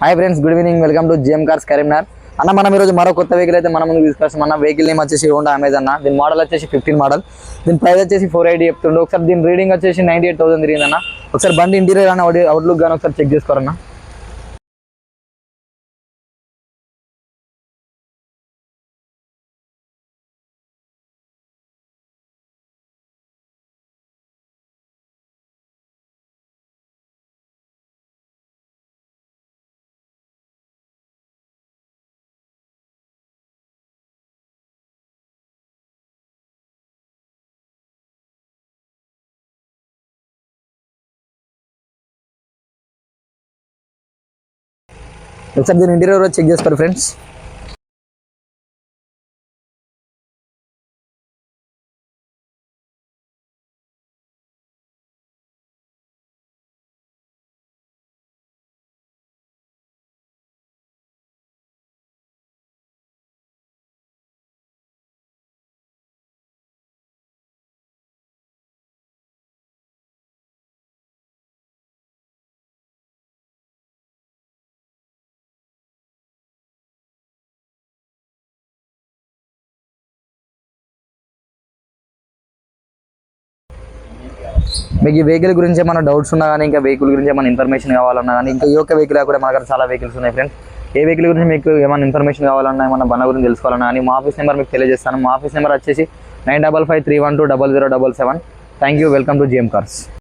Hi friends, good evening. Welcome to GM cars Karimnagar. అన్న మనం ఈరోజు మరో కొత్త వెహికల్ అయితే మన ముందు తీసుకొస్తాం అన్న. వెహికల్ నేమ్ వచ్చేసి హోండా అమెజాన్ అన్న. దీని మోడల్ వచ్చేసి 15 మోడల్. దీని ప్రైస్ వచ్చేసి 480 చెప్తుండే. ఒకసారి దీని రీడింగ్ వచ్చేసి 98,000 తిరిగిందన్న. ఒకసారి బండి ఇంటీరియర్ అన్న అవుట్లుక్ కానీ ఒకసారి చెక్ చేసుకోరన్న. ఒకసారి దీని ఇంటీరియర్ చెక్ చేసుకోరు ఫ్రెండ్స్. మీకు ఈ వెహికల్ గురించి ఏమైనా డౌట్స్ ఉన్నా కానీ, ఇంకా వెహికల్ గురించి ఏమైనా ఇన్ఫర్మేషన్ కావాలన్నా కానీ, ఇంకా ఈ యొక్క వెహికల్ కూడా మన దగ్గర చాలా వెహికల్స్ ఉన్నాయి ఫ్రెండ్స్. ఏ వెహికల్ గురించి మీకు ఏమైనా ఇన్ఫర్మేషన్ కావాలన్నా, ఏమైనా బండి గురించి తెలుసుకోవాలన్నా కానీ మా ఆఫీస్ నెంబర్ మీకు తెలియజేస్తాను. మా ఆఫీస్ నెంబర్ వచ్చేసి 9553120077. Thank you. Welcome to GM cars.